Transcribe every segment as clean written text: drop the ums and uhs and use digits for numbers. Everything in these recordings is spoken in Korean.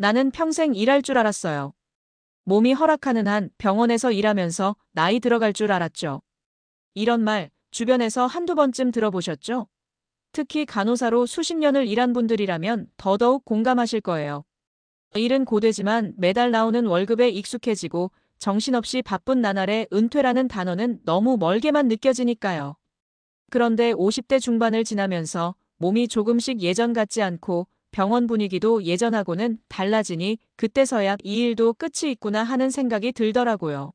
나는 평생 일할 줄 알았어요. 몸이 허락하는 한 병원에서 일하면서 나이 들어갈 줄 알았죠. 이런 말 주변에서 한두 번쯤 들어보셨죠? 특히 간호사로 수십 년을 일한 분들이라면 더더욱 공감하실 거예요. 일은 고되지만 매달 나오는 월급에 익숙해지고 정신없이 바쁜 나날에 은퇴라는 단어는 너무 멀게만 느껴지니까요. 그런데 50대 중반을 지나면서 몸이 조금씩 예전 같지 않고 병원 분위기도 예전하고는 달라지니 그때서야 이 일도 끝이 있구나 하는 생각이 들더라고요.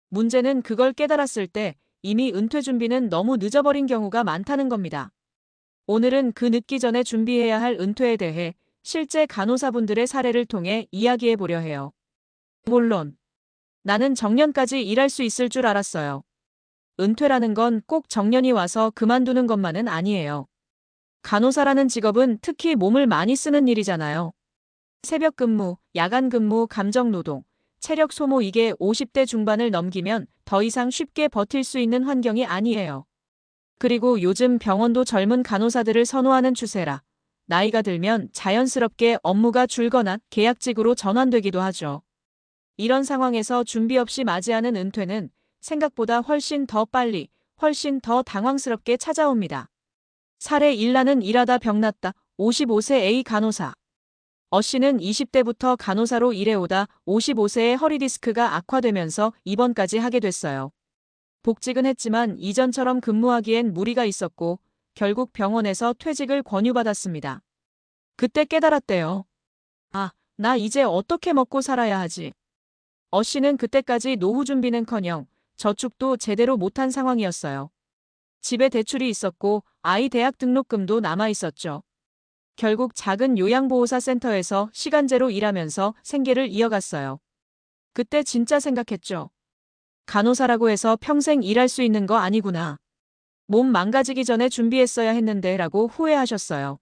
문제는 그걸 깨달았을 때 이미 은퇴 준비는 너무 늦어버린 경우가 많다는 겁니다. 오늘은 그 늦기 전에 준비해야 할 은퇴에 대해 실제 간호사분들의 사례를 통해 이야기해 보려 해요. 물론 나는 정년까지 일할 수 있을 줄 알았어요. 은퇴라는 건 꼭 정년이 와서 그만두는 것만은 아니에요. 간호사라는 직업은 특히 몸을 많이 쓰는 일이잖아요. 새벽 근무, 야간 근무, 감정 노동, 체력 소모 이게 50대 중반을 넘기면 더 이상 쉽게 버틸 수 있는 환경이 아니에요. 그리고 요즘 병원도 젊은 간호사들을 선호하는 추세라 나이가 들면 자연스럽게 업무가 줄거나 계약직으로 전환되기도 하죠. 이런 상황에서 준비 없이 맞이하는 은퇴는 생각보다 훨씬 더 빨리, 훨씬 더 당황스럽게 찾아옵니다. 사례 1나는 일하다 병났다. 55세 A 간호사. 어 씨는 20대부터 간호사로 일해오다 55세에 허리 디스크가 악화되면서 입원까지 하게 됐어요. 복직은 했지만 이전처럼 근무하기엔 무리가 있었고 결국 병원에서 퇴직을 권유받았습니다. 그때 깨달았대요. 아, 나 이제 어떻게 먹고 살아야 하지? 어 씨는 그때까지 노후 준비는커녕 저축도 제대로 못한 상황이었어요. 집에 대출이 있었고 아이 대학 등록금도 남아 있었죠. 결국 작은 요양보호사 센터에서 시간제로 일하면서 생계를 이어갔어요. 그때 진짜 생각했죠. 간호사라고 해서 평생 일할 수 있는 거 아니구나. 몸 망가지기 전에 준비했어야 했는데 라고 후회하셨어요.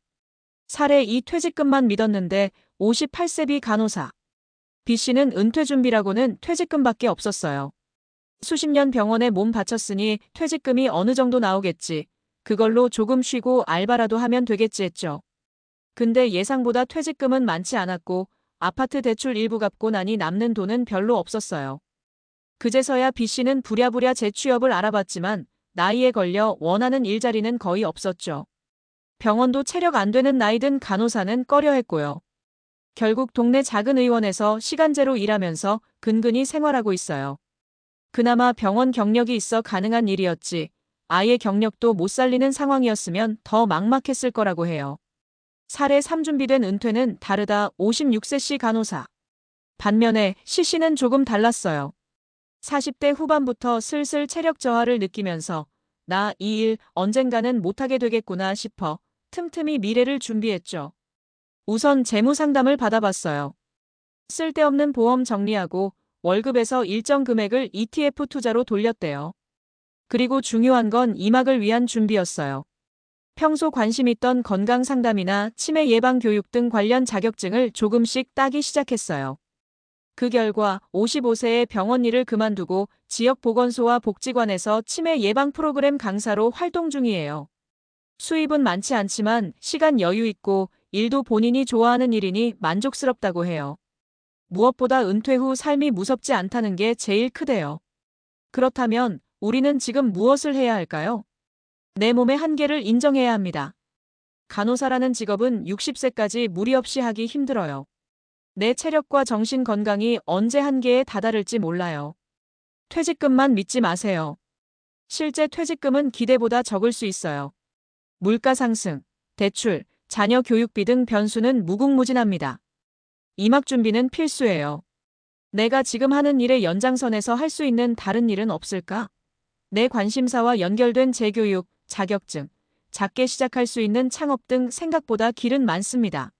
사례 2 퇴직금만 믿었는데 58세 B 간호사. B 씨는 은퇴 준비라고는 퇴직금밖에 없었어요. 수십 년 병원에 몸 바쳤으니 퇴직금이 어느 정도 나오겠지. 그걸로 조금 쉬고 알바라도 하면 되겠지 했죠. 근데 예상보다 퇴직금은 많지 않았고 아파트 대출 일부 갚고 나니 남는 돈은 별로 없었어요. 그제서야 B 씨는 부랴부랴 재취업을 알아봤지만 나이에 걸려 원하는 일자리는 거의 없었죠. 병원도 체력 안 되는 나이 든 간호사는 꺼려했고요. 결국 동네 작은 의원에서 시간제로 일하면서 근근히 생활하고 있어요. 그나마 병원 경력이 있어 가능한 일이었지. 아예 경력도 못 살리는 상황이었으면 더 막막했을 거라고 해요. 사례 3 준비된 은퇴는 다르다 56세 C 간호사. 반면에 C 씨는 조금 달랐어요. 40대 후반부터 슬슬 체력 저하를 느끼면서 나 이 일 언젠가는 못하게 되겠구나 싶어 틈틈이 미래를 준비했죠. 우선 재무 상담을 받아봤어요. 쓸데없는 보험 정리하고 월급에서 일정 금액을 ETF 투자로 돌렸대요. 그리고 중요한 건 이막을 위한 준비였어요. 평소 관심 있던 건강 상담이나 치매 예방 교육 등 관련 자격증을 조금씩 따기 시작했어요. 그 결과 55세에 병원 일을 그만두고 지역보건소와 복지관에서 치매 예방 프로그램 강사로 활동 중이에요. 수입은 많지 않지만 시간 여유 있고 일도 본인이 좋아하는 일이니 만족스럽다고 해요. 무엇보다 은퇴 후 삶이 무섭지 않다는 게 제일 크대요. 그렇다면 우리는 지금 무엇을 해야 할까요? 내 몸의 한계를 인정해야 합니다. 간호사라는 직업은 60세까지 무리 없이 하기 힘들어요. 내 체력과 정신 건강이 언제 한계에 다다를지 몰라요. 퇴직금만 믿지 마세요. 실제 퇴직금은 기대보다 적을 수 있어요. 물가 상승, 대출, 자녀 교육비 등 변수는 무궁무진합니다. 이막 준비는 필수예요. 내가 지금 하는 일의 연장선에서 할 수 있는 다른 일은 없을까? 내 관심사와 연결된 재교육, 자격증, 작게 시작할 수 있는 창업 등 생각보다 길은 많습니다.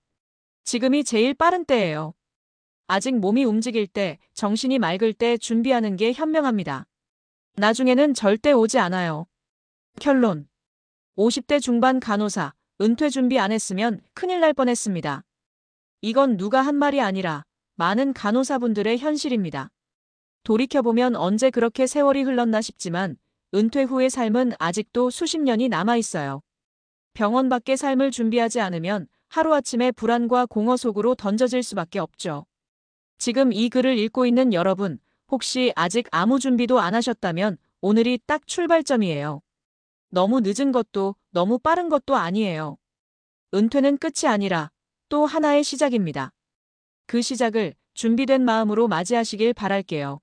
지금이 제일 빠른 때예요. 아직 몸이 움직일 때, 정신이 맑을 때 준비하는 게 현명합니다. 나중에는 절대 오지 않아요. 결론. 50대 중반 간호사, 은퇴 준비 안 했으면 큰일 날 뻔했습니다. 이건 누가 한 말이 아니라 많은 간호사분들의 현실입니다. 돌이켜보면 언제 그렇게 세월이 흘렀나 싶지만 은퇴 후의 삶은 아직도 수십 년이 남아 있어요. 병원 밖의 삶을 준비하지 않으면 하루아침에 불안과 공허 속으로 던져질 수밖에 없죠. 지금 이 글을 읽고 있는 여러분, 혹시 아직 아무 준비도 안 하셨다면 오늘이 딱 출발점이에요. 너무 늦은 것도 너무 빠른 것도 아니에요. 은퇴는 끝이 아니라 또 하나의 시작입니다. 그 시작을 준비된 마음으로 맞이하시길 바랄게요.